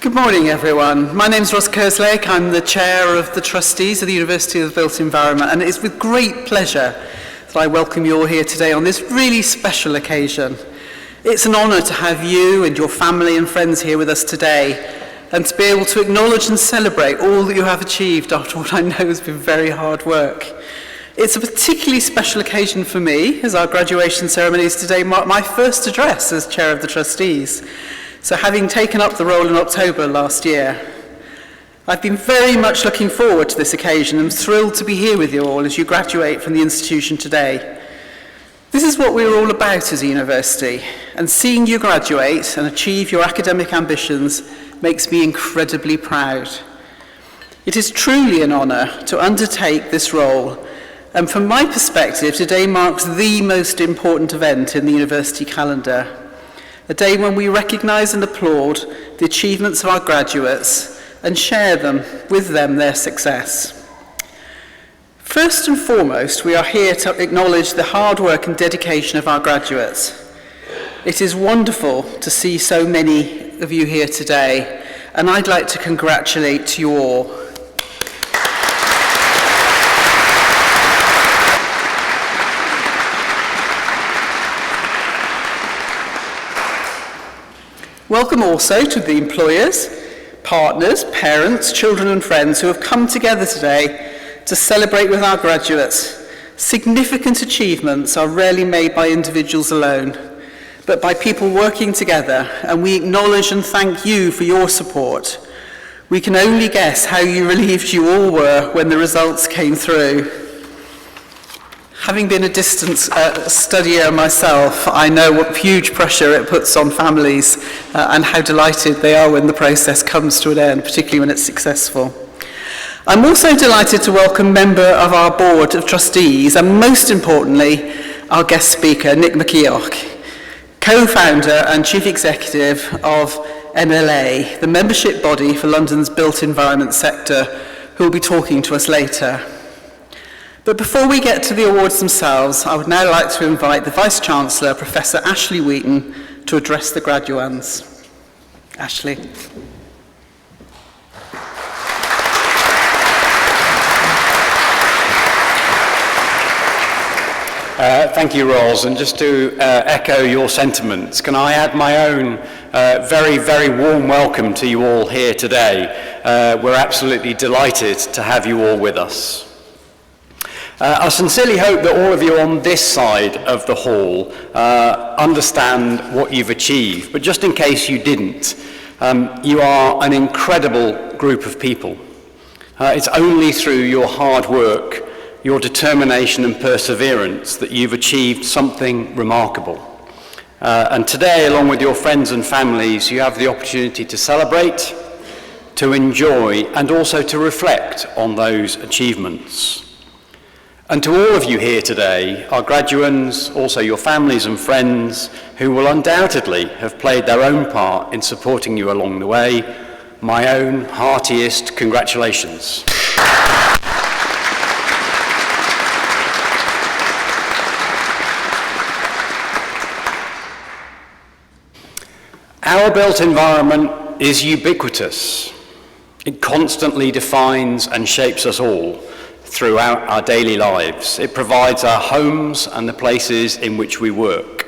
Good morning, everyone. My name is Ross Kerslake. I'm the chair of the trustees of the University of the Built Environment, and it's with great pleasure that I welcome you all here today on this really special occasion. It's an honour to have you and your family and friends here with us today, and to be able to acknowledge and celebrate all that you have achieved after what I know has been very hard work. It's a particularly special occasion for me, as our graduation ceremonies today mark my first address as chair of the trustees. So having taken up the role in October last year, I've been very much looking forward to this occasion and thrilled to be here with you all as you graduate from the institution today. This is what we're all about as a university, and seeing you graduate and achieve your academic ambitions makes me incredibly proud. It is truly an honour to undertake this role, and from my perspective, today marks the most important event in the university calendar. A day when we recognise and applaud the achievements of our graduates and share with them their success. First and foremost, we are here to acknowledge the hard work and dedication of our graduates. It is wonderful to see so many of you here today, and I'd like to congratulate you all. Welcome also to the employers, partners, parents, children and friends who have come together today to celebrate with our graduates. Significant achievements are rarely made by individuals alone, but by people working together, and we acknowledge and thank you for your support. We can only guess how relieved you all were when the results came through. Having been a distance studier myself, I know what huge pressure it puts on families and how delighted they are when the process comes to an end, particularly when it's successful. I'm also delighted to welcome a member of our board of trustees, and most importantly, our guest speaker, Nick McKeoch, co-founder and chief executive of MLA, the membership body for London's built environment sector, who will be talking to us later. But before we get to the awards themselves, I would now like to invite the Vice-Chancellor, Professor Ashley Wheaton, to address the graduands. Ashley. Thank you, Ros, and just to echo your sentiments, can I add my own very, very warm welcome to you all here today. We're absolutely delighted to have you all with us. I sincerely hope that all of you on this side of the hall understand what you've achieved, but just in case you didn't, you are an incredible group of people. It's only through your hard work, your determination and perseverance that you've achieved something remarkable. And today, along with your friends and families, you have the opportunity to celebrate, to enjoy, and also to reflect on those achievements. And to all of you here today, our graduands, also your families and friends, who will undoubtedly have played their own part in supporting you along the way, my own heartiest congratulations. Our built environment is ubiquitous. It constantly defines and shapes us all throughout our daily lives. It provides our homes and the places in which we work.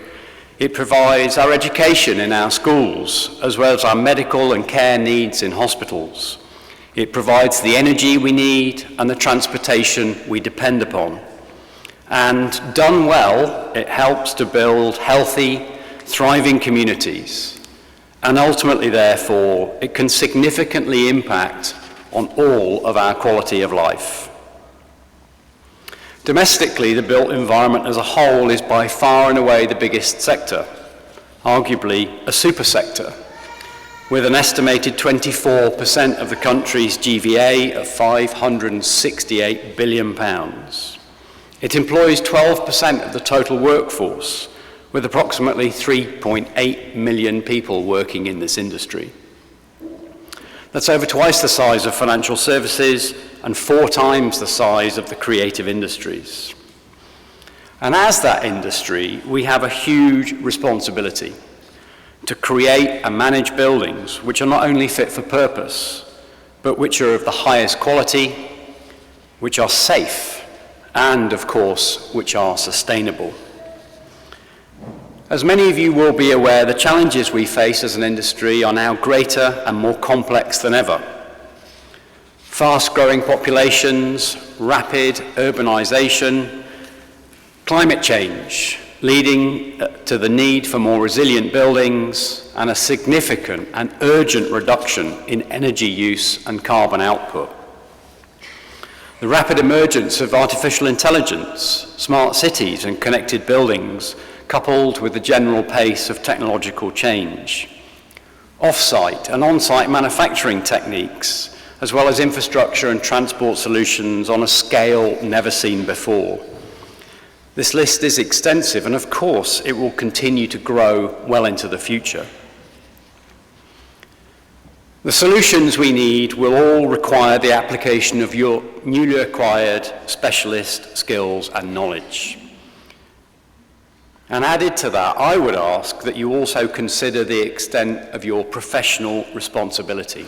It provides our education in our schools, as well as our medical and care needs in hospitals. It provides the energy we need and the transportation we depend upon. And done well, it helps to build healthy, thriving communities. And ultimately, therefore, it can significantly impact on all of our quality of life. Domestically, the built environment as a whole is by far and away the biggest sector, arguably a super sector, with an estimated 24% of the country's GVA of £568 billion. It employs 12% of the total workforce, with approximately 3.8 million people working in this industry. That's over twice the size of financial services and 4 times the size of the creative industries. And as that industry, we have a huge responsibility to create and manage buildings which are not only fit for purpose, but which are of the highest quality, which are safe, and of course, which are sustainable. As many of you will be aware, the challenges we face as an industry are now greater and more complex than ever. Fast-growing populations, rapid urbanization, climate change, leading to the need for more resilient buildings and a significant and urgent reduction in energy use and carbon output. The rapid emergence of artificial intelligence, smart cities and connected buildings, coupled with the general pace of technological change. Off-site and on-site manufacturing techniques, as well as infrastructure and transport solutions on a scale never seen before. This list is extensive, and of course, it will continue to grow well into the future. The solutions we need will all require the application of your newly acquired specialist skills and knowledge. And added to that, I would ask that you also consider the extent of your professional responsibility.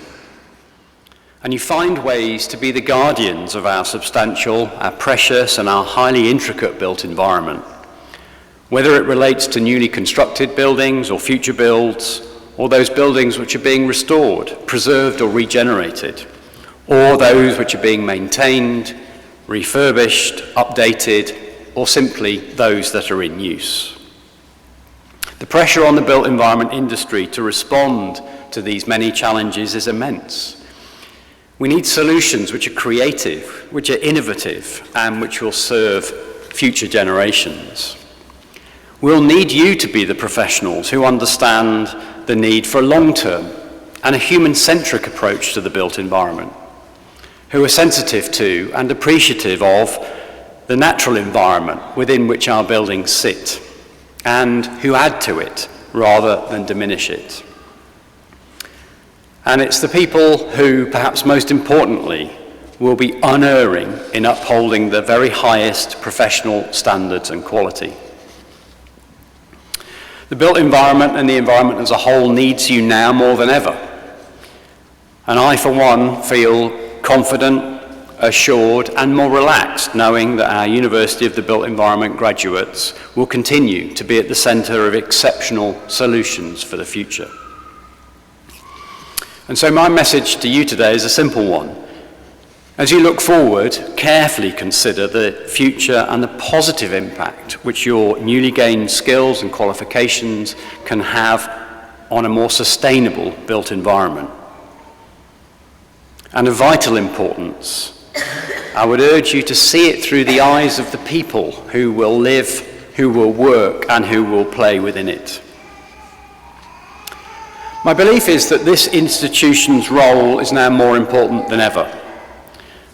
And you find ways to be the guardians of our substantial, our precious, and our highly intricate built environment. Whether it relates to newly constructed buildings or future builds, or those buildings which are being restored, preserved, or regenerated, or those which are being maintained, refurbished, updated, or simply those that are in use. The pressure on the built environment industry to respond to these many challenges is immense. We need solutions which are creative, which are innovative, and which will serve future generations. We'll need you to be the professionals who understand the need for a long-term and a human-centric approach to the built environment, who are sensitive to and appreciative of the natural environment within which our buildings sit, and who add to it rather than diminish it. And it's the people who, perhaps most importantly, will be unerring in upholding the very highest professional standards and quality. The built environment and the environment as a whole needs you now more than ever. And I, for one, feel confident, assured, and more relaxed knowing that our University of the Built Environment graduates will continue to be at the centre of exceptional solutions for the future. And so my message to you today is a simple one. As you look forward, carefully consider the future and the positive impact which your newly gained skills and qualifications can have on a more sustainable built environment. And of vital importance, I would urge you to see it through the eyes of the people who will live, who will work, and who will play within it. My belief is that this institution's role is now more important than ever.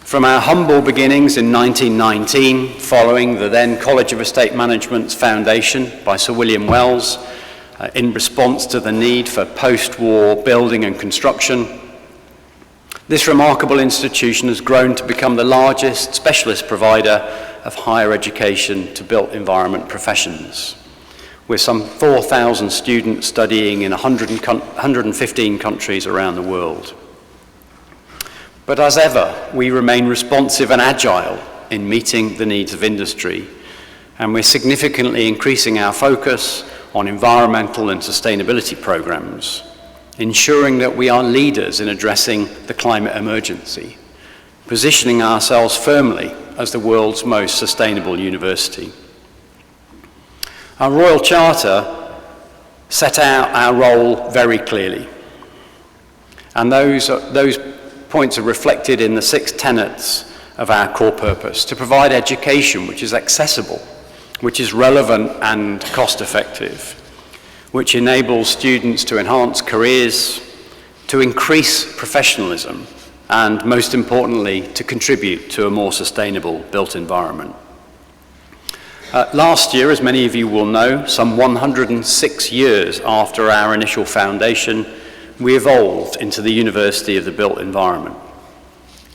From our humble beginnings in 1919, following the then College of Estate Management's foundation by Sir William Wells, in response to the need for post-war building and construction, this remarkable institution has grown to become the largest specialist provider of higher education to built environment professions, with some 4,000 students studying in 115 countries around the world. But as ever, we remain responsive and agile in meeting the needs of industry, and we're significantly increasing our focus on environmental and sustainability programs, ensuring that we are leaders in addressing the climate emergency, positioning ourselves firmly as the world's most sustainable university. Our Royal Charter set out our role very clearly, and those points are reflected in the 6 tenets of our core purpose: to provide education which is accessible, which is relevant and cost-effective, which enables students to enhance careers, to increase professionalism, and most importantly, to contribute to a more sustainable built environment. Last year, as many of you will know, some 106 years after our initial foundation, we evolved into the University of the Built Environment.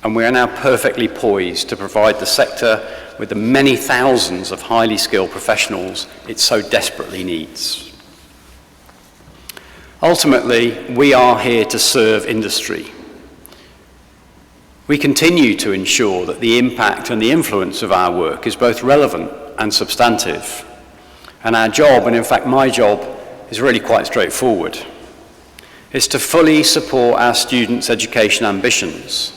And we are now perfectly poised to provide the sector with the many thousands of highly skilled professionals it so desperately needs. Ultimately, we are here to serve industry. We continue to ensure that the impact and the influence of our work is both relevant and substantive. And our job, and in fact my job, is really quite straightforward. It's to fully support our students' education ambitions,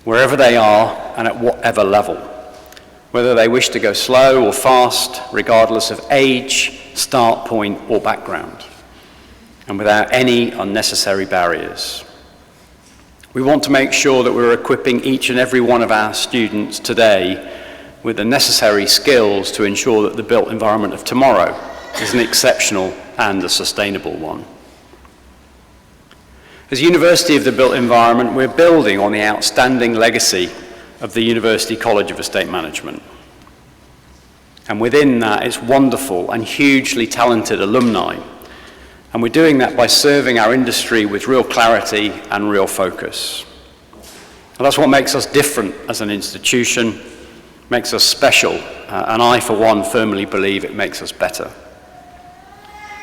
wherever they are and at whatever level, whether they wish to go slow or fast, regardless of age, start point or background, and without any unnecessary barriers. We want to make sure that we're equipping each and every one of our students today with the necessary skills to ensure that the built environment of tomorrow is an exceptional and a sustainable one. As University of the Built Environment, we're building on the outstanding legacy of the University College of Estate Management. And within that, it's wonderful and hugely talented alumni. And we're doing that by serving our industry with real clarity and real focus. And that's what makes us different as an institution, makes us special, and I, for one, firmly believe it makes us better.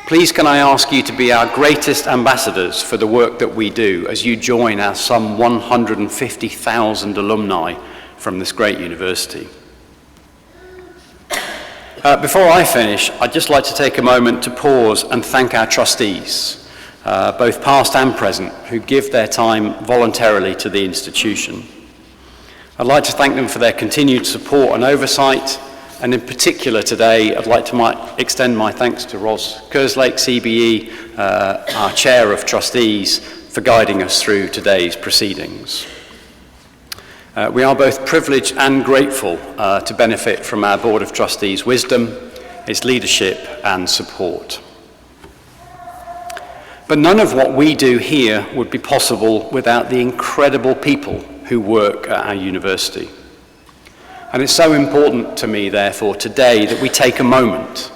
Please can I ask you to be our greatest ambassadors for the work that we do as you join our some 150,000 alumni from this great university. Before I finish, I'd just like to take a moment to pause and thank our trustees, both past and present, who give their time voluntarily to the institution. I'd like to thank them for their continued support and oversight, and in particular today, I'd like to extend my thanks to Ros Kerslake, CBE, our Chair of Trustees, for guiding us through today's proceedings. We are both privileged and grateful to benefit from our Board of Trustees' wisdom, its leadership and support. But none of what we do here would be possible without the incredible people who work at our university. And it's so important to me, therefore, today that we take a moment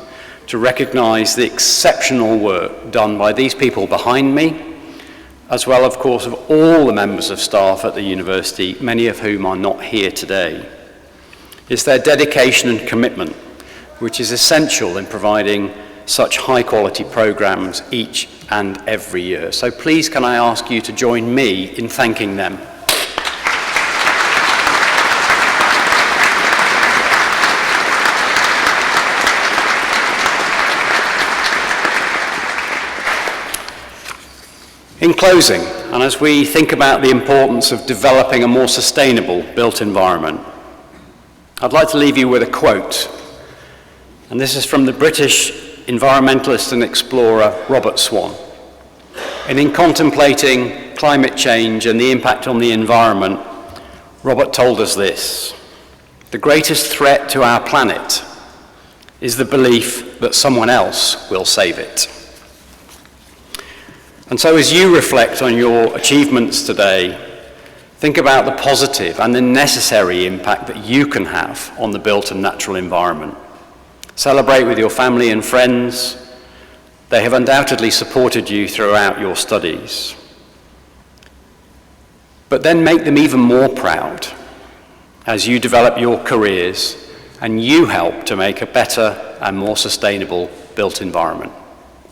to recognise the exceptional work done by these people behind me, as well, of course, of all the members of staff at the university, many of whom are not here today. It's their dedication and commitment which is essential in providing such high-quality programmes each and every year. So please can I ask you to join me in thanking them. In closing, and as we think about the importance of developing a more sustainable built environment, I'd like to leave you with a quote. And this is from the British environmentalist and explorer Robert Swan. And in contemplating climate change and the impact on the environment, Robert told us this: the greatest threat to our planet is the belief that someone else will save it. And so as you reflect on your achievements today, think about the positive and the necessary impact that you can have on the built and natural environment. Celebrate with your family and friends. They have undoubtedly supported you throughout your studies. But then make them even more proud as you develop your careers and you help to make a better and more sustainable built environment.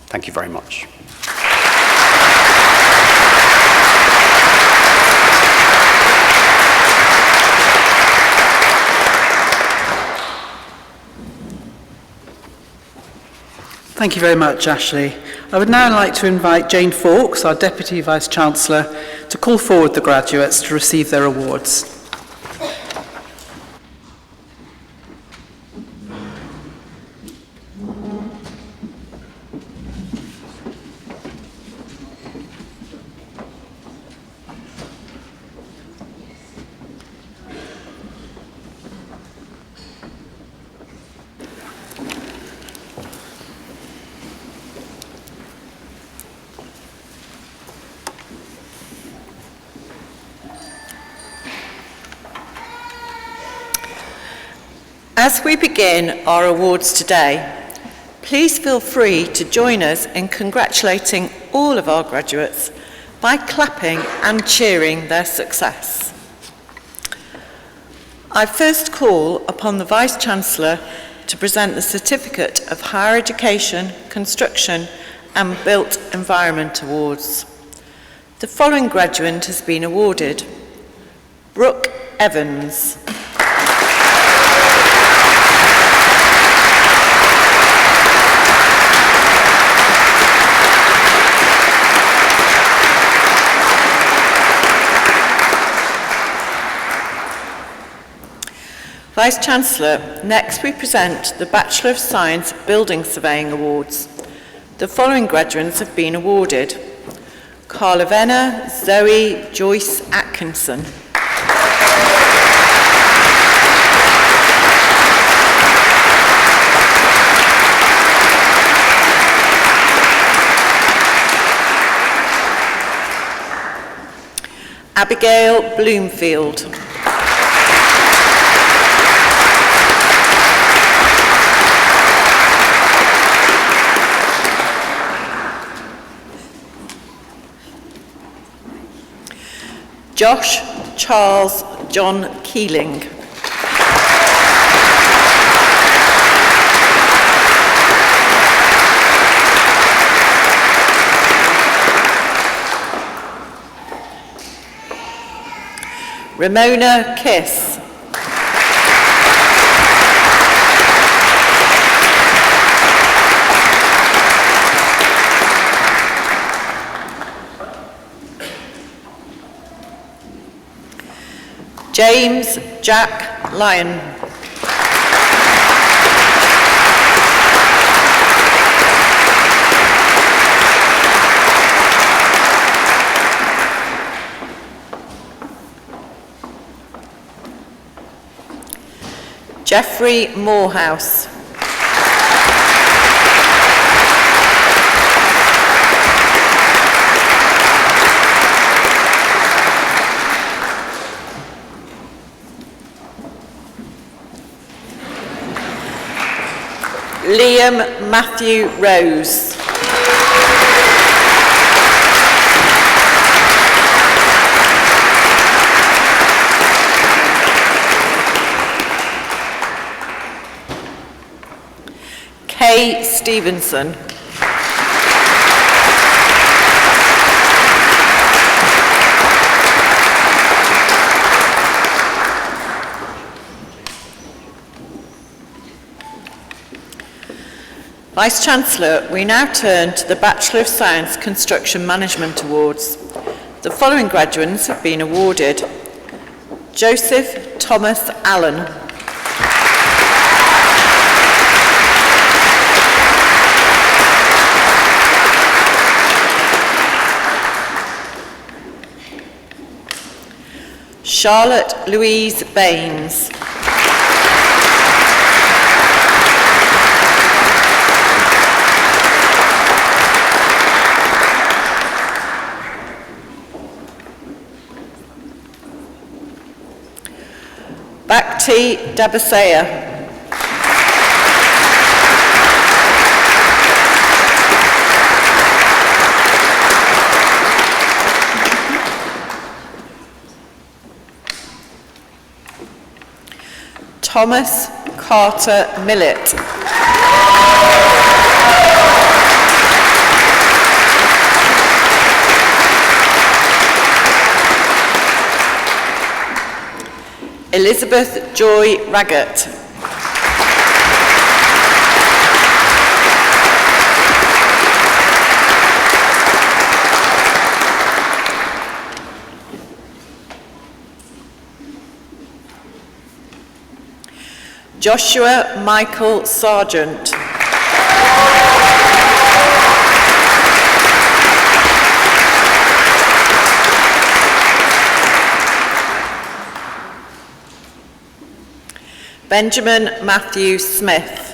Thank you very much. Thank you very much, Ashley. I would now like to invite Jane Fawkes, our Deputy Vice-Chancellor, to call forward the graduates to receive their awards. As we begin our awards today, please feel free to join us in congratulating all of our graduates by clapping and cheering their success. I first call upon the Vice-Chancellor to present the Certificate of Higher Education, Construction and Built Environment Awards. The following graduate has been awarded: Brooke Evans. Vice-Chancellor, next we present the Bachelor of Science Building Surveying Awards. The following graduates have been awarded: Carla Venner, Zoe Joyce Atkinson. Abigail Bloomfield. Josh Charles John Keeling. Ramona Kiss. James Jack Lyon. Jeffrey Morehouse. Liam Matthew Rose. Kay Stevenson. Vice-Chancellor, we now turn to the Bachelor of Science Construction Management Awards. The following graduates have been awarded: Joseph Thomas Allen. Charlotte Louise Baines. Bhakti Dabasaya. Thomas Carter Millett. Elizabeth Joy Raggett. Joshua Michael Sargent. Benjamin Matthew Smith.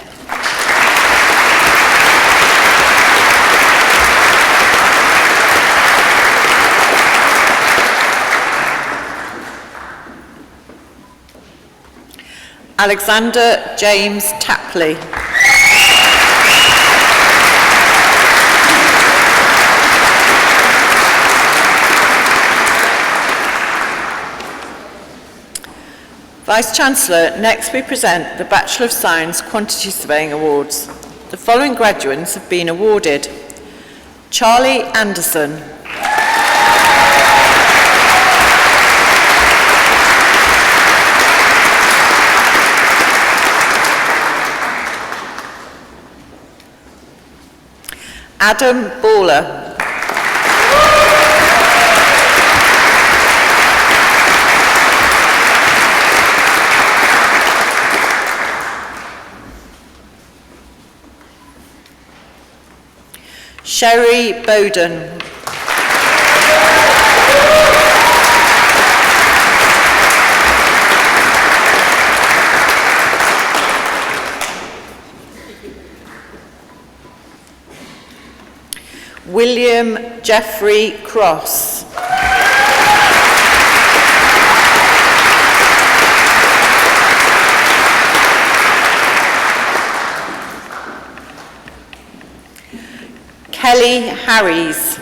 Alexander James Tapley. Vice-Chancellor, next we present the Bachelor of Science Quantity Surveying Awards. The following graduates have been awarded: Charlie Anderson. Adam Baller. Sherry Bowden. William Jeffrey Cross. Kelly Harries.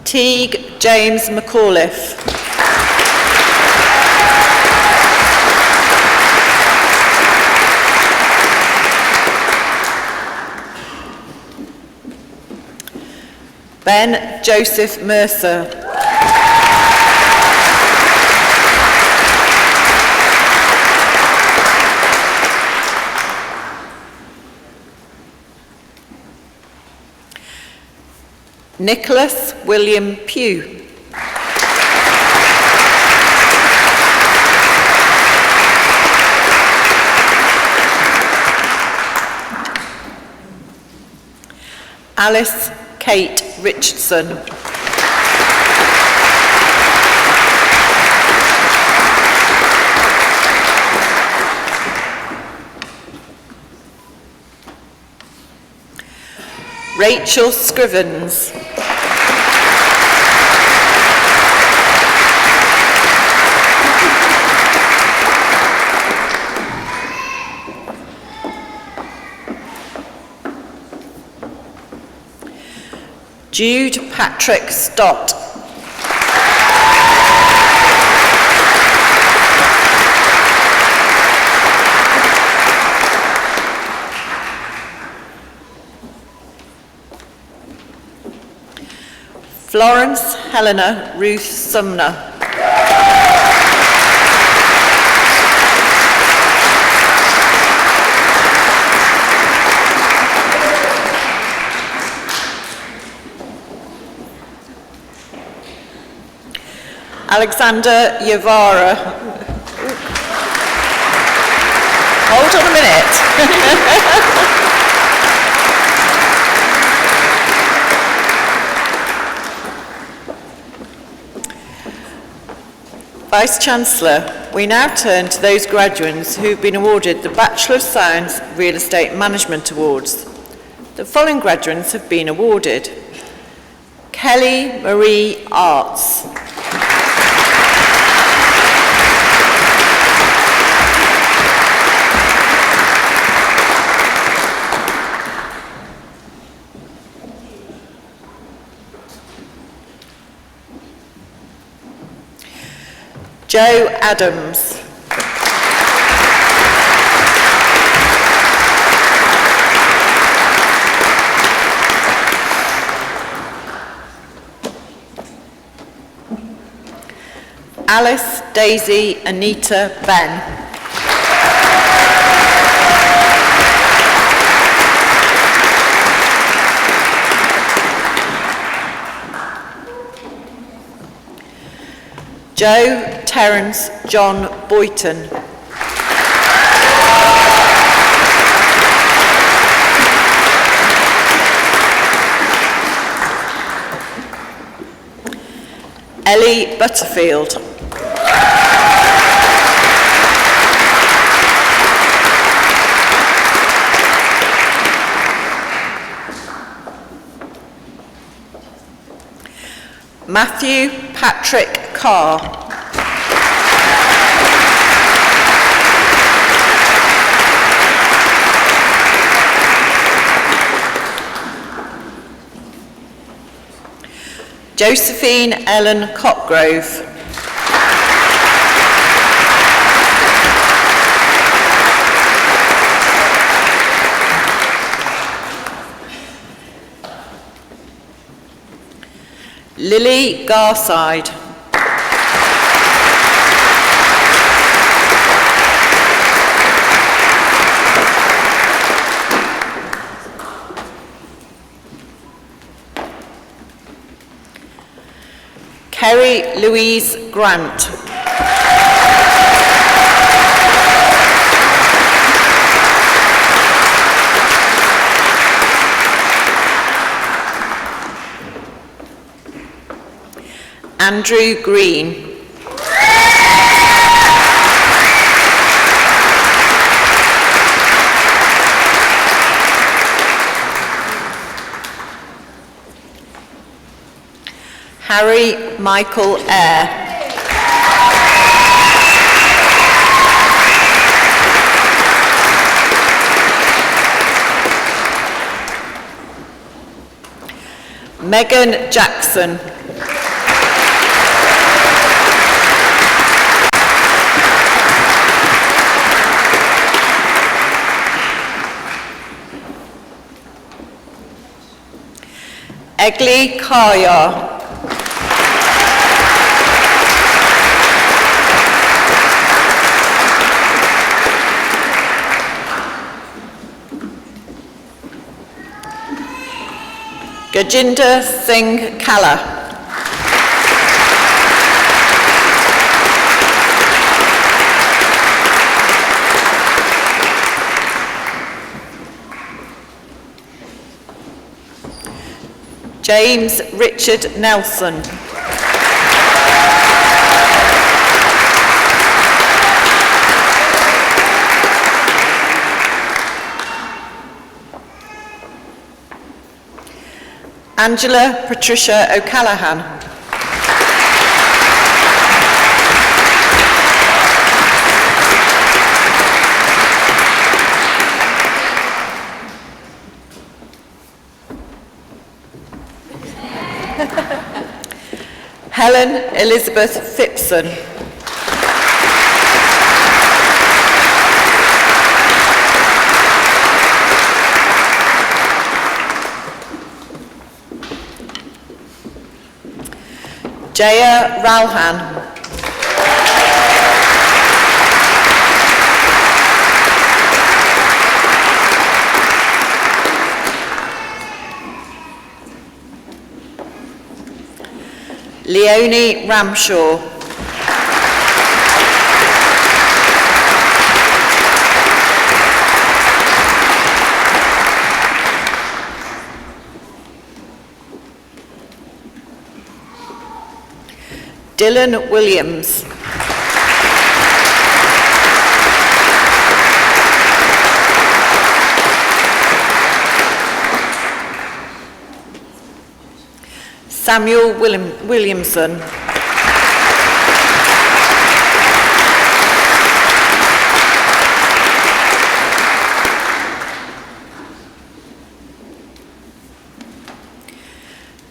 Teague James McAuliffe. Ben Joseph Mercer. Nicholas William Pugh. Alice Kate Richardson. Rachel Scrivens. Jude Patrick Stott. Florence Helena Ruth Sumner. Alexander Yavara. Hold on a minute. Vice-Chancellor, we now turn to those graduates who've been awarded the Bachelor of Science Real Estate Management Awards. The following graduates have been awarded. Kelly Marie Arts. Joe Adams. Alice Daisy Anita Ben. Joe Terence John Boyton. Ellie Butterfield. Matthew Patrick Carr. Josephine Ellen Copgrove. Lily Garside. Kerry Louise Grant. Andrew Green. Harry Michael Eyre. Megan Jackson. Egli Kaya. Gajinder Singh Kalla. James Richard Nelson. Angela Patricia O'Callaghan. Helen Elizabeth Phipson. Jaya Ralhan. Leonie Ramshaw. Dylan Williams. Samuel Williamson.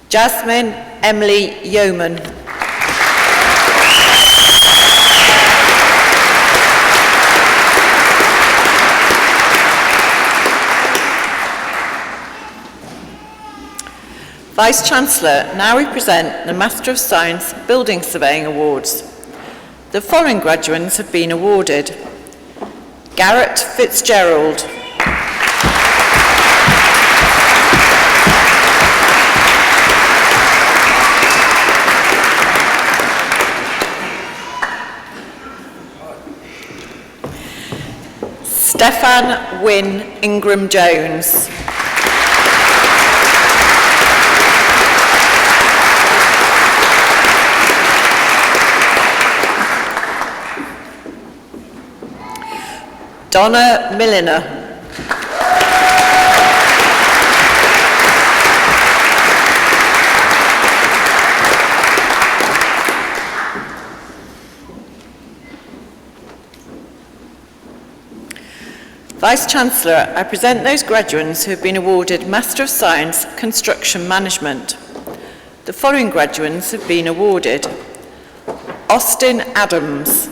Jasmine Emily Yeoman. Vice-Chancellor, now we present the Master of Science Building Surveying Awards. The following graduates have been awarded. Garrett Fitzgerald. Stefan Wynne Ingram-Jones. Donna Milliner. Vice-Chancellor, I present those graduates who have been awarded Master of Science Construction Management. The following graduates have been awarded: Austin Adams,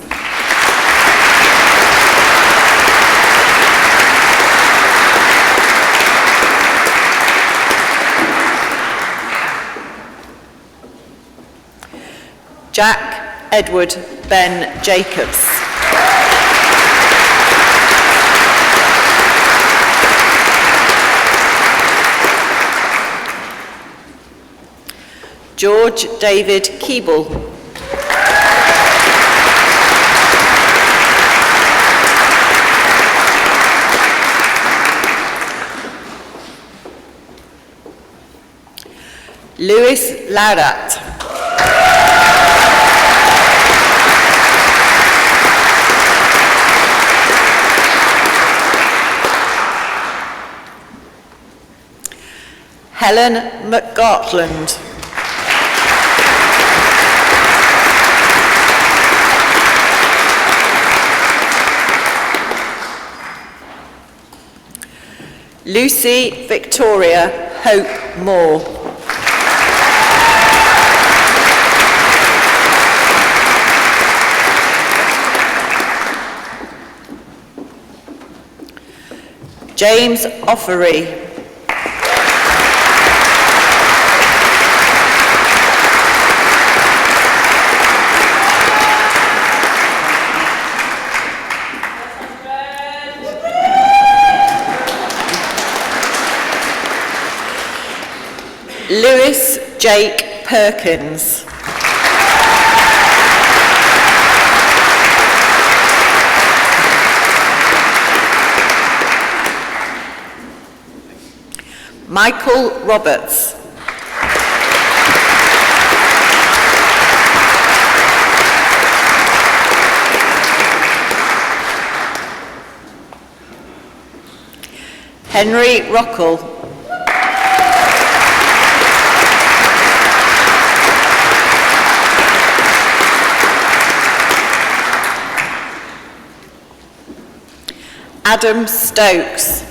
Jack Edward Ben Jacobs, George David Keeble, Louis Laudat, Helen McGartland, Lucy Victoria Hope Moore, James Offery, Lewis Jake Perkins, Michael Roberts, Henry Rockall, Adam Stokes,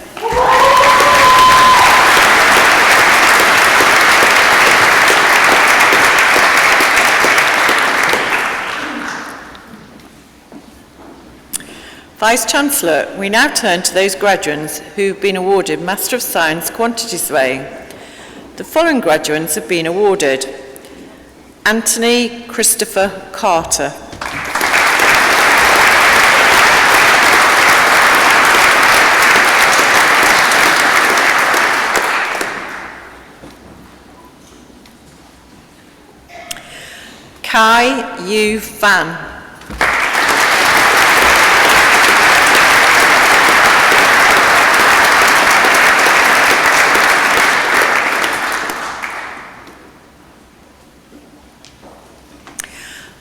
Vice-Chancellor, we now turn to those graduates who've been awarded Master of Science Quantity Surveying. The following graduates have been awarded: Anthony Christopher Carter, Kai Yu Fan,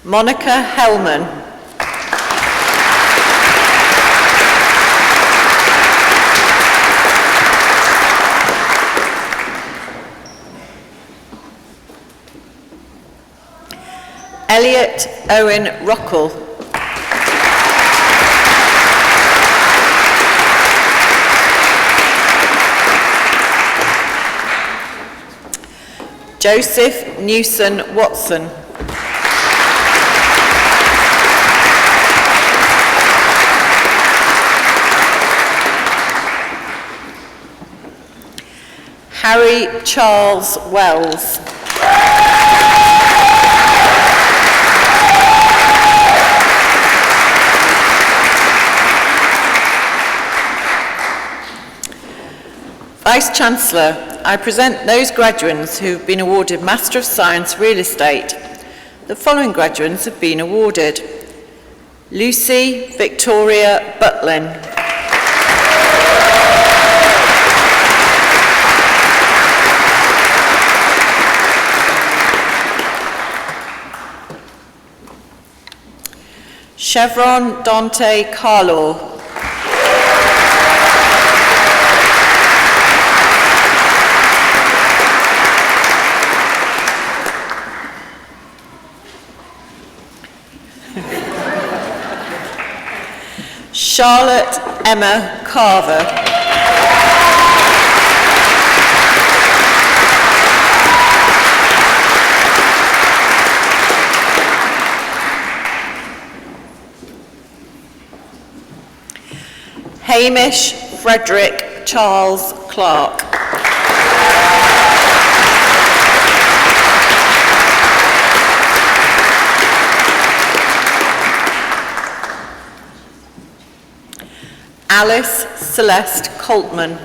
Monica Hellman, Elliot Owen Rockall, Joseph Newson Watson, Harry Charles Wells, Vice-Chancellor, I present those graduates who have been awarded Master of Science Real Estate. The following graduates have been awarded: Lucy Victoria Butlin, Chevron Dante Carlo, Charlotte Emma Carver, Hamish Frederick Charles Clark. Alice Celeste Coltman.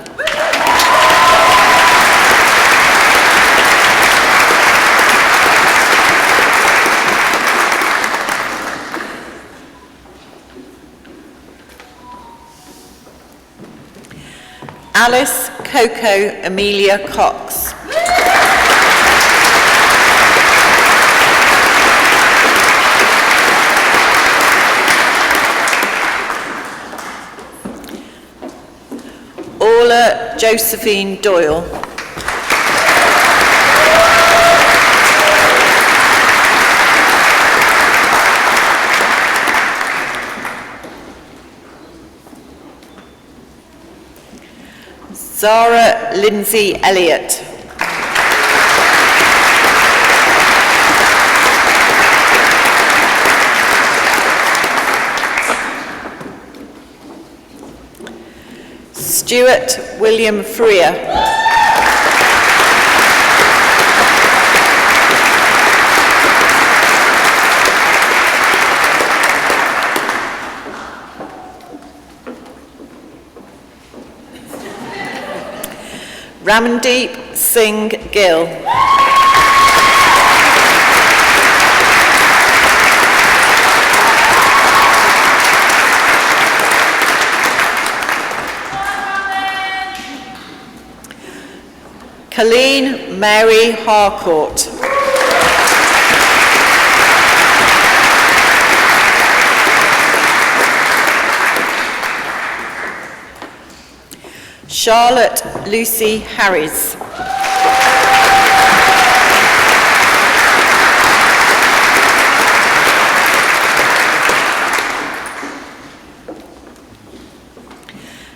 Alice Coco Amelia Cox. Orla Josephine Doyle. Zara Lindsay Elliott. Stuart William Freer. Ramandeep Singh Gill. Colleen Mary Harcourt. Charlotte Lucy Harris.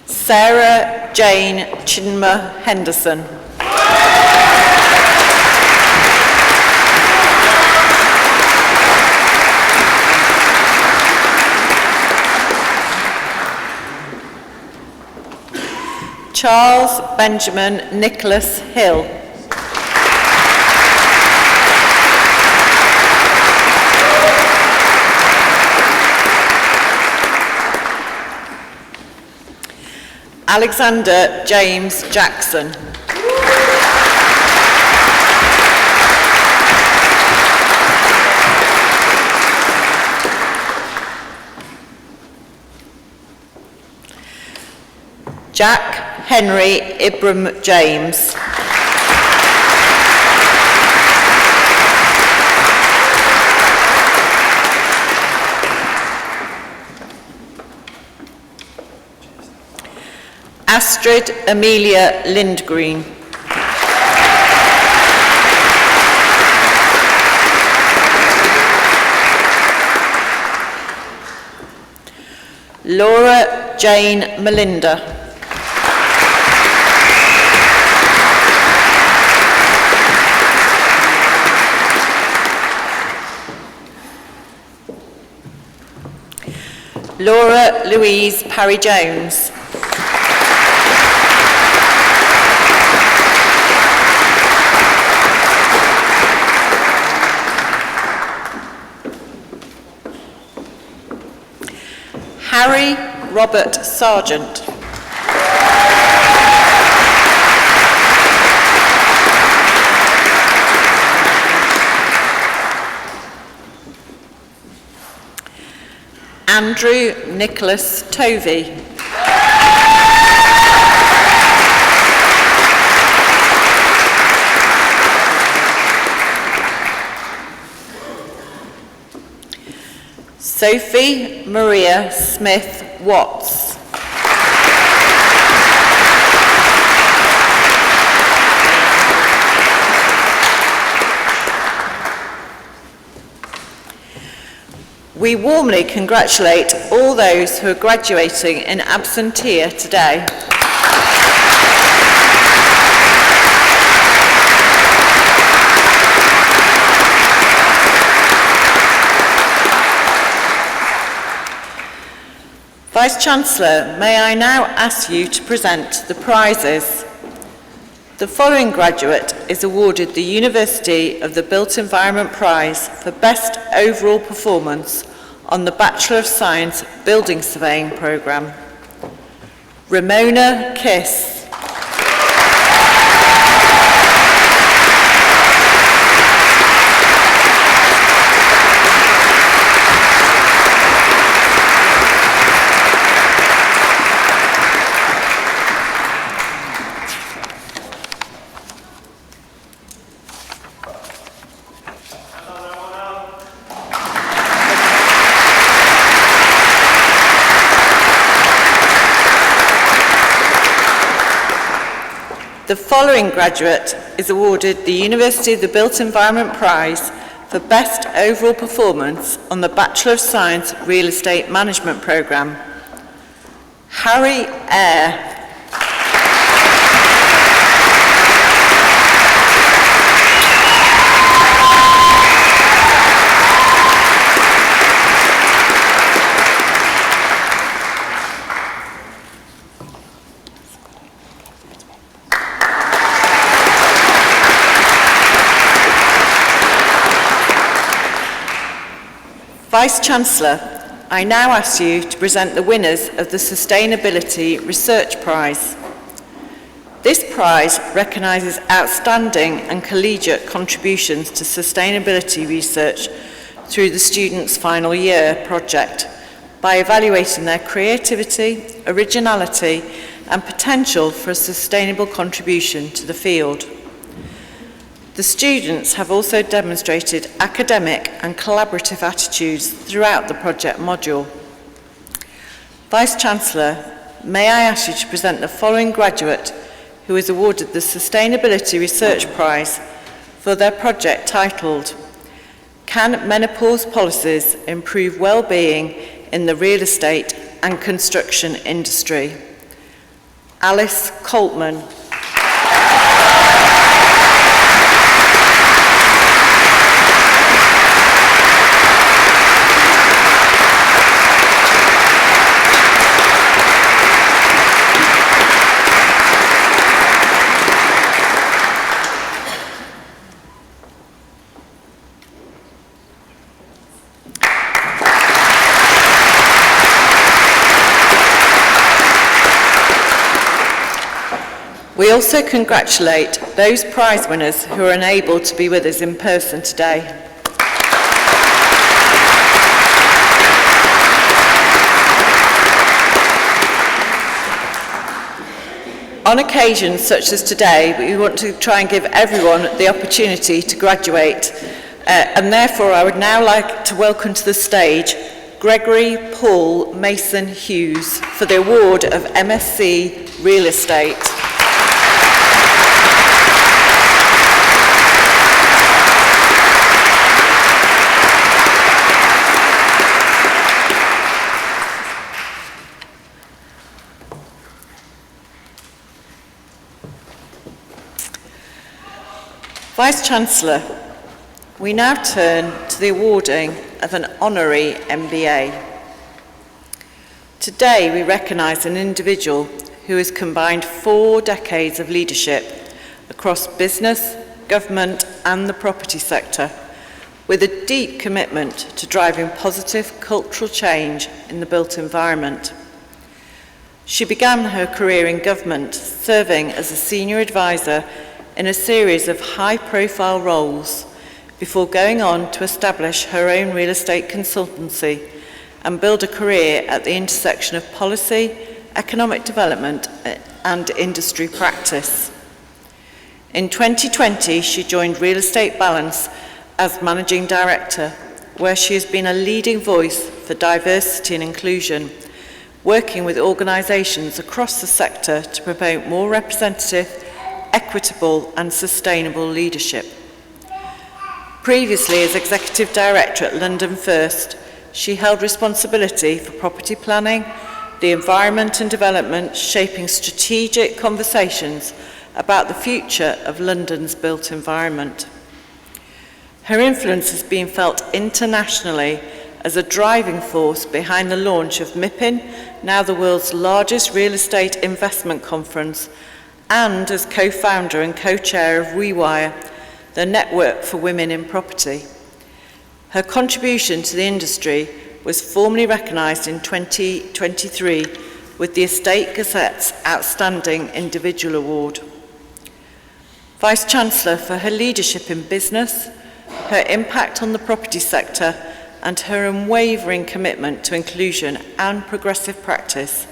Sarah Jane Chinma Henderson. Charles Benjamin Nicholas Hill. Alexander James Jackson. Jack Henry Ibram James. Astrid Amelia Lindgreen. Laura Jane Melinda. Laura Louise Parry-Jones. Harry Robert Sargent. Andrew Nicholas Tovey. Sophie Maria Smith Watts. We warmly congratulate all those who are graduating in absentia today. Vice-Chancellor, may I now ask you to present the prizes. The following graduate is awarded the University of the Built Environment Prize for Best Overall Performance on the Bachelor of Science Building Surveying Programme. Ramona Kiss. The following graduate is awarded the University of the Built Environment Prize for Best Overall Performance on the Bachelor of Science Real Estate Management Programme. Harry Eyre. Vice-Chancellor, I now ask you to present the winners of the Sustainability Research Prize. This prize recognises outstanding and collegiate contributions to sustainability research through the students' final year project by evaluating their creativity, originality and potential for a sustainable contribution to the field. The students have also demonstrated academic and collaborative attitudes throughout the project module. Vice-Chancellor, may I ask you to present the following graduate who is awarded the Sustainability Research Prize for their project titled, Can Menopause Policies Improve Wellbeing in the Real Estate and Construction Industry? Alice Coltman. We also congratulate those prize winners who are unable to be with us in person today. On occasions such as today, we want to try and give everyone the opportunity to graduate, and therefore I would now like to welcome to the stage Gregory Paul Mason Hughes for the award of MSc Real Estate. Vice-Chancellor, we now turn to the awarding of an honorary MBA. Today we recognise an individual who has combined 4 decades of leadership across business, government and the property sector, with a deep commitment to driving positive cultural change in the built environment. She began her career in government, serving as a senior advisor in a series of high-profile roles before going on to establish her own real estate consultancy and build a career at the intersection of policy, economic development and industry practice. In 2020, she joined Real Estate Balance as Managing Director, where she has been a leading voice for diversity and inclusion, working with organisations across the sector to promote more representative, equitable and sustainable leadership. Previously as Executive Director at London First, she held responsibility for property planning, the environment and development, shaping strategic conversations about the future of London's built environment. Her influence has been felt internationally as a driving force behind the launch of MIPIM, now the world's largest real estate investment conference, and as co-founder and co-chair of Rewire, the Network for Women in Property. Her contribution to the industry was formally recognised in 2023 with the Estate Gazette's Outstanding Individual Award. Vice-Chancellor, for her leadership in business, her impact on the property sector, and her unwavering commitment to inclusion and progressive practice,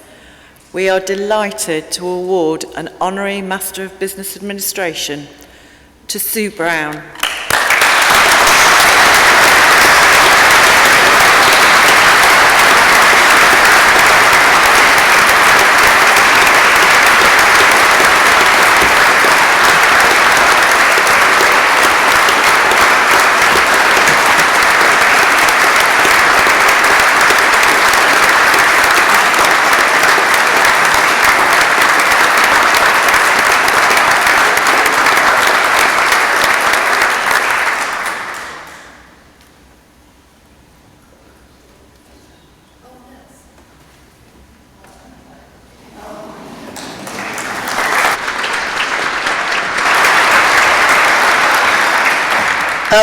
we are delighted to award an Honorary Master of Business Administration to Sue Brown.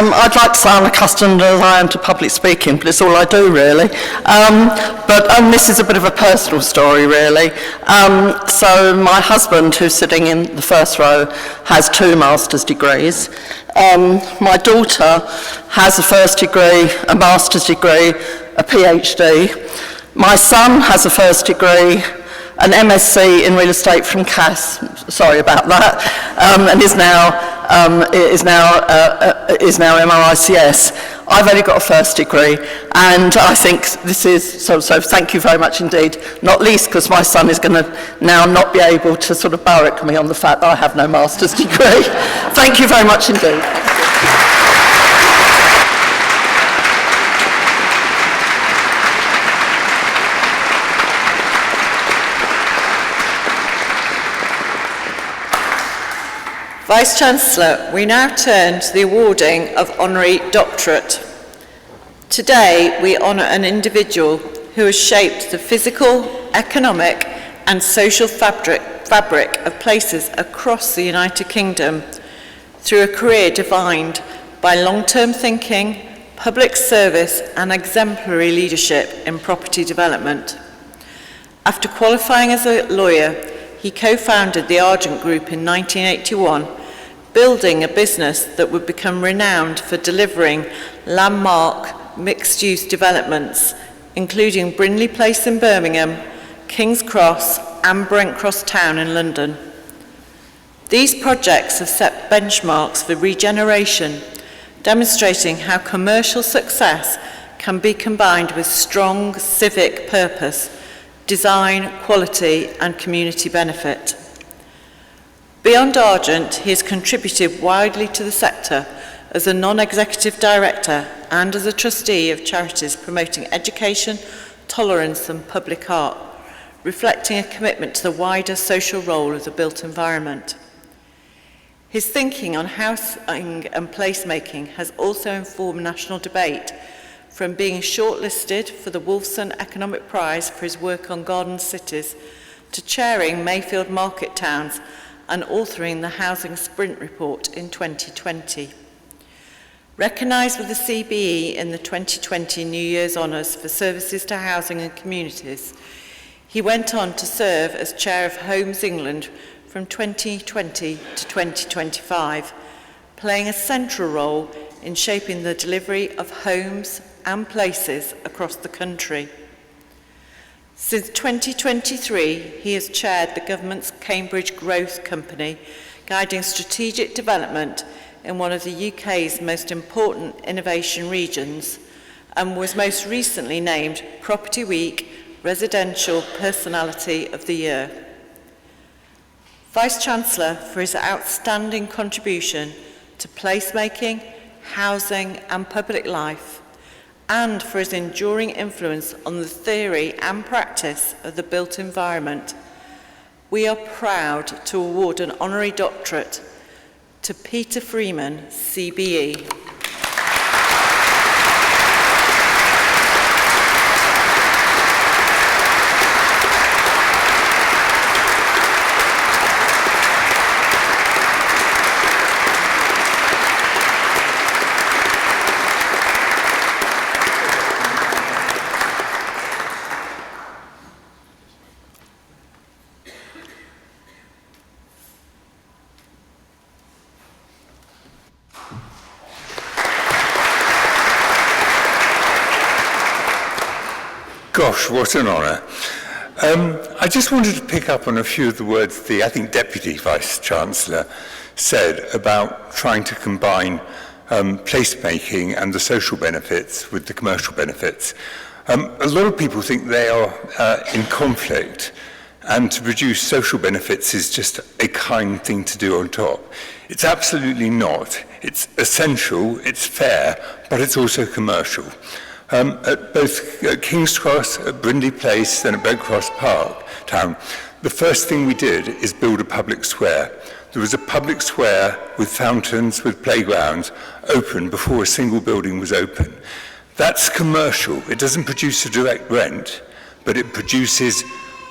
I'd like to say I'm accustomed as I am to public speaking, but it's all I do really. This is a bit of a personal story really. So my husband, who's sitting in the first row, has 2 master's degrees. My daughter has a first degree, a master's degree, a PhD. My son has a first degree, an MSc in real estate from Cass, sorry about that, and is now MRICS. I've only got a first degree, and I think this is, so thank you very much indeed, not least because my son is going to now not be able to sort of barrack me on the fact that I have no master's degree. Thank you very much indeed. Vice-Chancellor, we now turn to the awarding of Honorary Doctorate. Today, we honour an individual who has shaped the physical, economic and social fabric of places across the United Kingdom through a career defined by long-term thinking, public service and exemplary leadership in property development. After qualifying as a lawyer, he co-founded the Argent Group in 1981, building a business that would become renowned for delivering landmark mixed-use developments, including Brindley Place in Birmingham, King's Cross and Brent Cross Town in London. These projects have set benchmarks for regeneration, demonstrating how commercial success can be combined with strong civic purpose, design, quality and community benefit. Beyond Argent, he has contributed widely to the sector as a non-executive director and as a trustee of charities promoting education, tolerance and public art, reflecting a commitment to the wider social role of the built environment. His thinking on housing and placemaking has also informed national debate, from being shortlisted for the Wolfson Economic Prize for his work on garden cities, to chairing Mayfield Market Towns and authoring the Housing Sprint Report in 2020. Recognised with the CBE in the 2020 New Year's Honours for services to housing and communities, he went on to serve as Chair of Homes England from 2020 to 2025, playing a central role in shaping the delivery of homes and places across the country. Since 2023, he has chaired the government's Cambridge Growth Company, guiding strategic development in one of the UK's most important innovation regions, and was most recently named Property Week Residential Personality of the Year. Vice-Chancellor, for his outstanding contribution to placemaking, housing and public life, and for his enduring influence on the theory and practice of the built environment, we are proud to award an honorary doctorate to Peter Freeman, CBE. Gosh, what an honour. I just wanted to pick up on a few of the words the, I think, Deputy Vice-Chancellor said about trying to combine placemaking and the social benefits with the commercial benefits. A lot of people think they are in conflict, and to produce social benefits is just a kind thing to do on top. It's absolutely not. It's essential, it's fair, but it's also commercial. At both King's Cross, at Brindley Place, and at Brent Cross Park Town, the first thing we did is build a public square. There was a public square with fountains, with playgrounds, open before a single building was open. That's commercial. It doesn't produce a direct rent, but it produces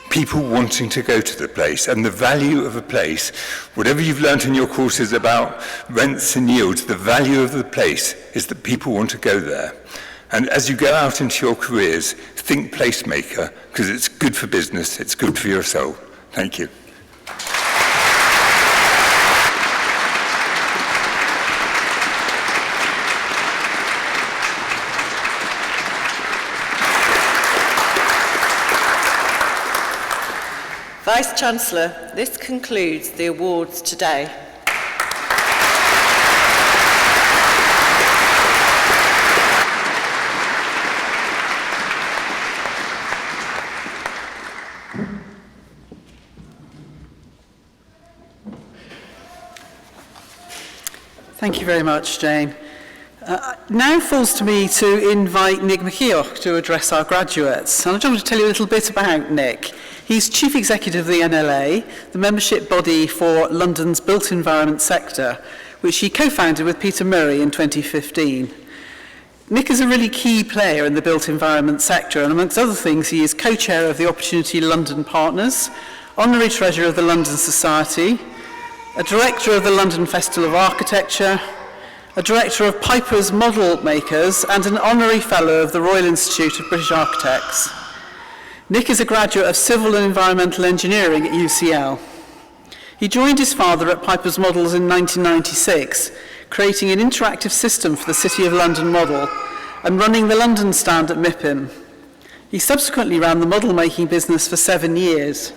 people wanting to go to the place. And the value of a place, whatever you've learnt in your courses about rents and yields, the value of the place is that people want to go there. And as you go out into your careers, think placemaker, because it's good for business, it's good for your soul. Thank you. Vice-Chancellor, this concludes the awards today. Thank you very much, Jane. Now falls to me to invite Nick McKeoch to address our graduates. And I just want to tell you a little bit about Nick. He's Chief Executive of the NLA, the membership body for London's built environment sector, which he co-founded with Peter Murray in 2015. Nick is a really key player in the built environment sector, and amongst other things, he is co-chair of the Opportunity London Partners, honorary treasurer of the London Society, a director of the London Festival of Architecture, a director of Piper's Model Makers, and an honorary fellow of the Royal Institute of British Architects. Nick is a graduate of Civil and Environmental Engineering at UCL. He joined his father at Piper's Models in 1996, creating an interactive system for the City of London model and running the London stand at MIPIM. He subsequently ran the model-making business for 7 years.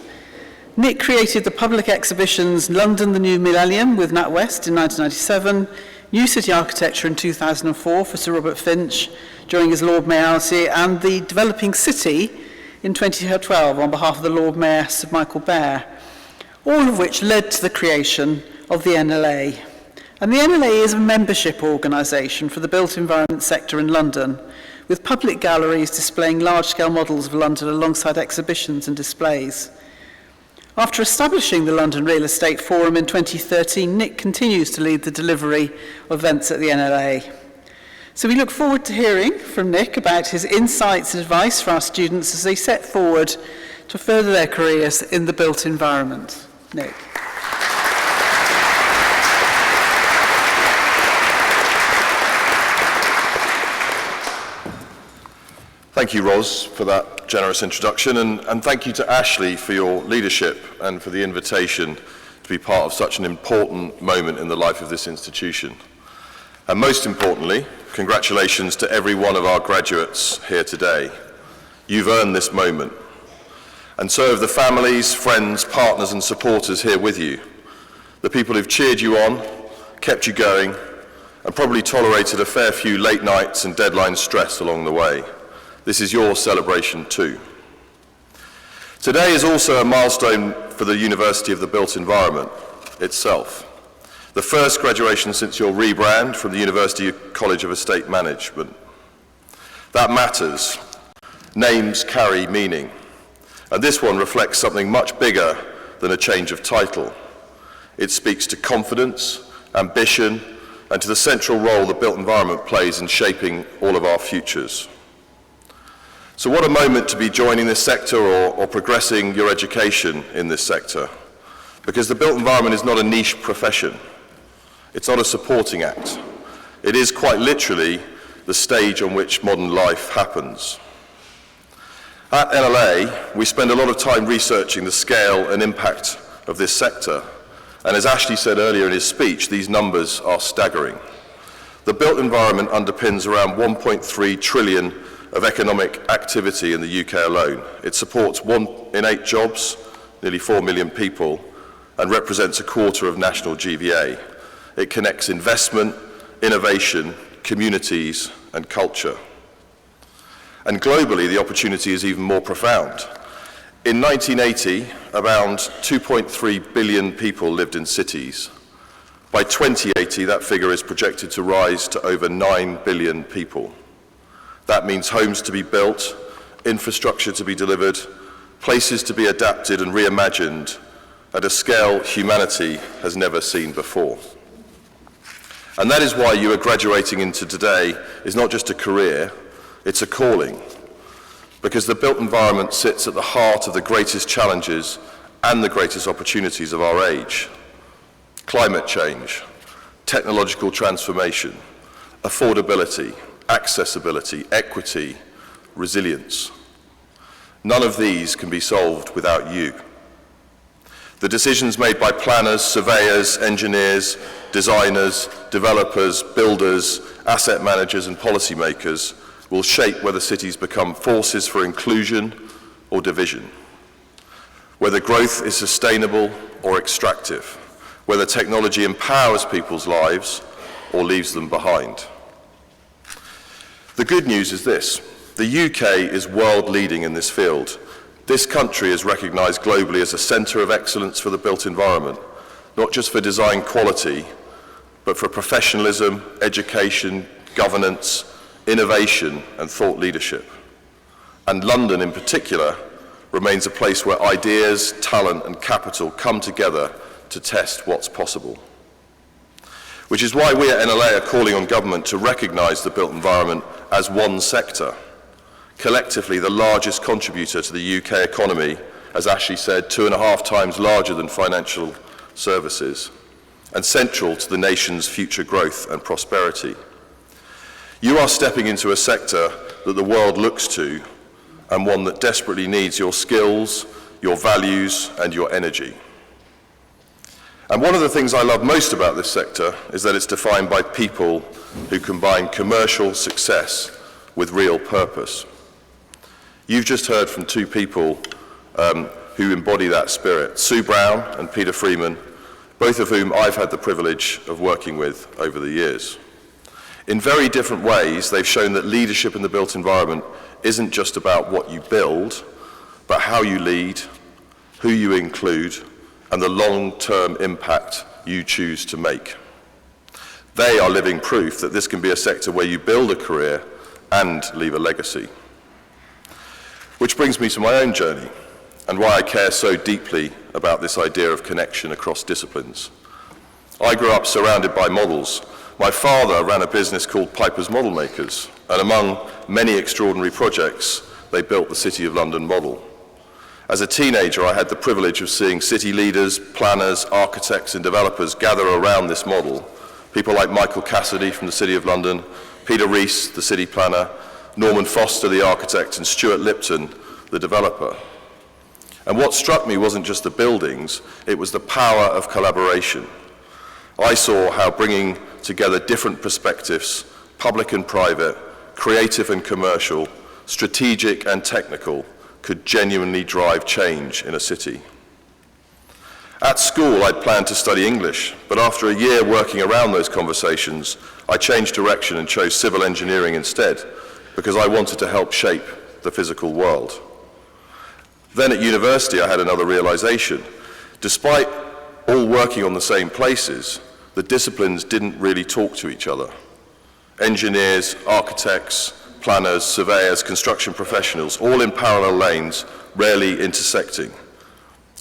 Nick created the public exhibitions London the New Millennium with NatWest in 1997, New City Architecture in 2004 for Sir Robert Finch during his Lord Mayoralty, and the Developing City in 2012 on behalf of the Lord Mayor Sir Michael Bear, all of which led to the creation of the NLA. And the NLA is a membership organisation for the built environment sector in London, with public galleries displaying large-scale models of London alongside exhibitions and displays. After establishing the London Real Estate Forum in 2013, Nick continues to lead the delivery of events at the NLA. So we look forward to hearing from Nick about his insights and advice for our students as they set forward to further their careers in the built environment. Nick. Thank you, Ros, for that generous introduction, and thank you to Ashley for your leadership and for the invitation to be part of such an important moment in the life of this institution. And most importantly, congratulations to every one of our graduates here today. You've earned this moment. And so have the families, friends, partners and supporters here with you, the people who've cheered you on, kept you going, and probably tolerated a fair few late nights and deadline stress along the way. This is your celebration too. Today is also a milestone for the University of the Built Environment itself. The first graduation since your rebrand from the University College of Estate Management. That matters. Names carry meaning. And this one reflects something much bigger than a change of title. It speaks to confidence, ambition, and to the central role the built environment plays in shaping all of our futures. So what a moment to be joining this sector or progressing your education in this sector. Because the built environment is not a niche profession. It's not a supporting act. It is quite literally the stage on which modern life happens. At NLA, we spend a lot of time researching the scale and impact of this sector. And as Ashley said earlier in his speech, these numbers are staggering. The built environment underpins around 1.3 trillion of economic activity in the UK alone. It supports 1 in 8 jobs, nearly 4 million people, and represents a quarter of national GVA. It connects investment, innovation, communities, and culture. And globally, the opportunity is even more profound. In 1980, around 2.3 billion people lived in cities. By 2080, that figure is projected to rise to over 9 billion people. That means homes to be built, infrastructure to be delivered, places to be adapted and reimagined at a scale humanity has never seen before. And that is why you are graduating into today is not just a career, it's a calling. Because the built environment sits at the heart of the greatest challenges and the greatest opportunities of our age. Climate change, technological transformation, affordability, accessibility, equity, resilience. None of these can be solved without you. The decisions made by planners, surveyors, engineers, designers, developers, builders, asset managers and policymakers will shape whether cities become forces for inclusion or division, whether growth is sustainable or extractive, whether technology empowers people's lives or leaves them behind. The good news is this: the UK is world leading in this field. This country is recognised globally as a centre of excellence for the built environment, not just for design quality, but for professionalism, education, governance, innovation and thought leadership. And London in particular remains a place where ideas, talent and capital come together to test what's possible. Which is why we at NLA are calling on government to recognise the built environment as one sector, collectively the largest contributor to the UK economy, as Ashley said, 2.5 times larger than financial services, and central to the nation's future growth and prosperity. You are stepping into a sector that the world looks to, and one that desperately needs your skills, your values, and your energy. And one of the things I love most about this sector is that it's defined by people who combine commercial success with real purpose. You've just heard from 2 people who embody that spirit, Sue Brown and Peter Freeman, both of whom I've had the privilege of working with over the years. In very different ways, they've shown that leadership in the built environment isn't just about what you build, but how you lead, who you include, and the long-term impact you choose to make. They are living proof that this can be a sector where you build a career and leave a legacy. Which brings me to my own journey and why I care so deeply about this idea of connection across disciplines. I grew up surrounded by models. My father ran a business called Piper's Model Makers, and among many extraordinary projects, they built the City of London model. As a teenager, I had the privilege of seeing city leaders, planners, architects and developers gather around this model. People like Michael Cassidy from the City of London, Peter Rees, the city planner, Norman Foster, the architect, and Stuart Lipton, the developer. And what struck me wasn't just the buildings, it was the power of collaboration. I saw how bringing together different perspectives, public and private, creative and commercial, strategic and technical, could genuinely drive change in a city. At school, I'd planned to study English, but after a year working around those conversations, I changed direction and chose civil engineering instead, because I wanted to help shape the physical world. Then at university, I had another realization. Despite all working on the same places, the disciplines didn't really talk to each other. Engineers, architects, planners, surveyors, construction professionals, all in parallel lanes, rarely intersecting.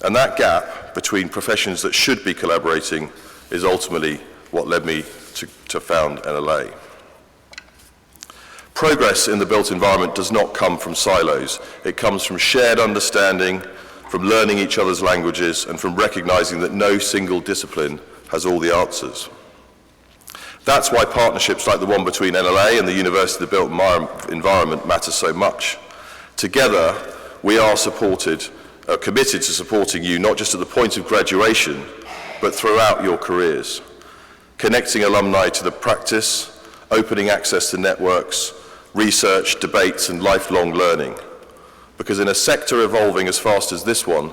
And that gap between professions that should be collaborating is ultimately what led me to found NLA. Progress in the built environment does not come from silos. It comes from shared understanding, from learning each other's languages, and from recognizing that no single discipline has all the answers. That's why partnerships like the one between NLA and the University of the Built Environment matter so much. Together, we are committed to supporting you not just at the point of graduation, but throughout your careers, connecting alumni to the practice, opening access to networks, research, debates, and lifelong learning. Because in a sector evolving as fast as this one,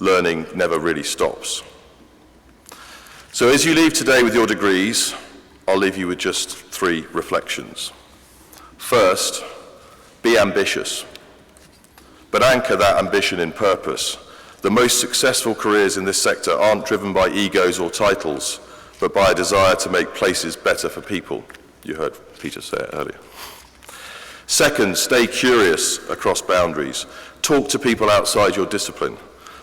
learning never really stops. So as you leave today with your degrees, I'll leave you with just 3 reflections. First, be ambitious, but anchor that ambition in purpose. The most successful careers in this sector aren't driven by egos or titles, but by a desire to make places better for people. You heard Peter say it earlier. Second, stay curious across boundaries. Talk to people outside your discipline.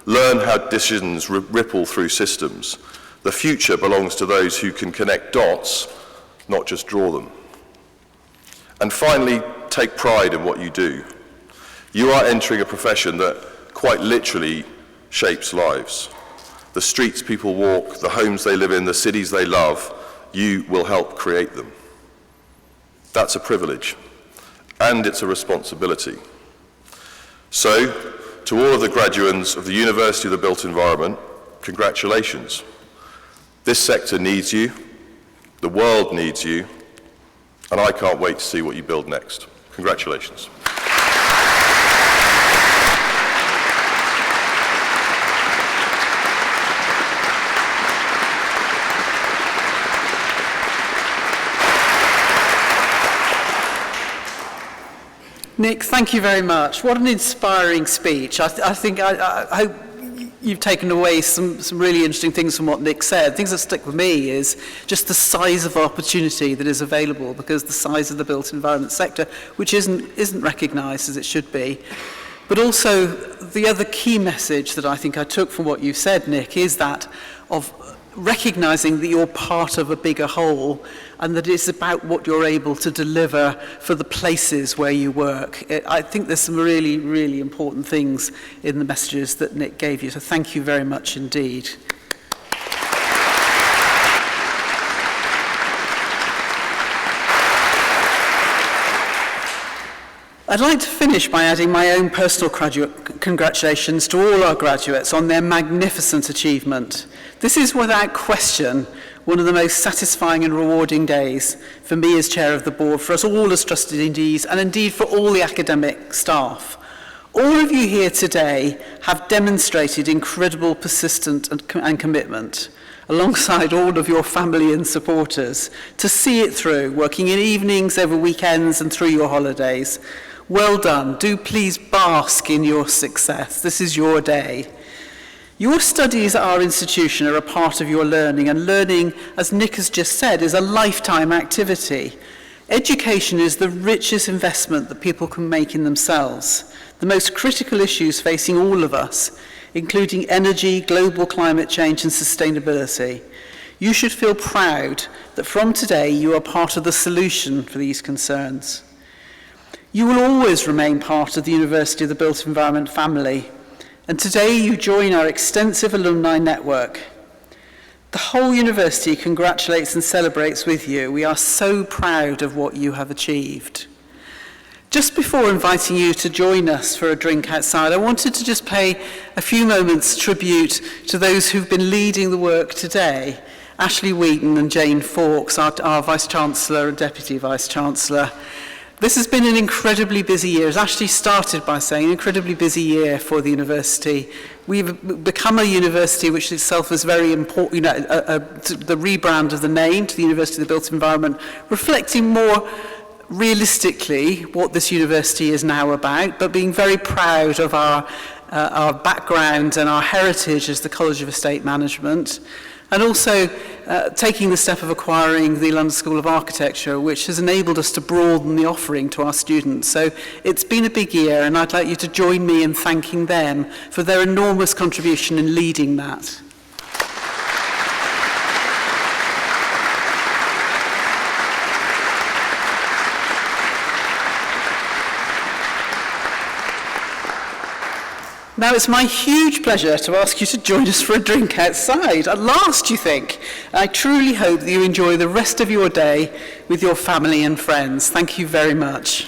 Learn how decisions ripple through systems. The future belongs to those who can connect dots, not just draw them. And finally, take pride in what you do. You are entering a profession that quite literally shapes lives. The streets people walk, the homes they live in, the cities they love, you will help create them. That's a privilege, and it's a responsibility. So, to all of the graduates of the University of the Built Environment, congratulations. This sector needs you, the world needs you, and I can't wait to see what you build next. Congratulations. Nick, thank you very much. What an inspiring speech. I hope you've taken away some really interesting things from what Nick said. Things that stick with me is just the size of opportunity that is available, because the size of the built environment sector, which isn't recognised as it should be. But also, the other key message that I think I took from what you said, Nick, is that of recognising that you're part of a bigger whole, and that it's about what you're able to deliver for the places where you work. I think there's some really, really important things in the messages that Nick gave you, so thank you very much indeed. I'd like to finish by adding my own personal congratulations to all our graduates on their magnificent achievement. This is without question one of the most satisfying and rewarding days for me as chair of the board, for us all as trustees, and indeed for all the academic staff. All of you here today have demonstrated incredible persistence and commitment, alongside all of your family and supporters, to see it through, working in evenings, over weekends and through your holidays. Well done. Do please bask in your success. This is your day. Your studies at our institution are a part of your learning, and learning, as Nick has just said, is a lifetime activity. Education is the richest investment that people can make in themselves. The most critical issues facing all of us, including energy, global climate change and sustainability. You should feel proud that from today you are part of the solution for these concerns. You will always remain part of the University of the Built Environment family, and today you join our extensive alumni network. The whole university congratulates and celebrates with you. We are so proud of what you have achieved. Just before inviting you to join us for a drink outside, I wanted to just pay a few moments tribute to those who've been leading the work today. Ashley Wheaton and Jane Fawkes, our Vice-Chancellor and Deputy Vice-Chancellor. This has been an incredibly busy year. It's actually started by saying an incredibly busy year for the university. We've become a university which itself is very important, the rebrand of the name to the University of the Built Environment, reflecting more realistically what this university is now about, but being very proud of our background and our heritage as the College of Estate Management, and also taking the step of acquiring the London School of Architecture, which has enabled us to broaden the offering to our students. So it's been a big year, and I'd like you to join me in thanking them for their enormous contribution in leading that. Now it's my huge pleasure to ask you to join us for a drink outside. At last, you think. I truly hope that you enjoy the rest of your day with your family and friends. Thank you very much.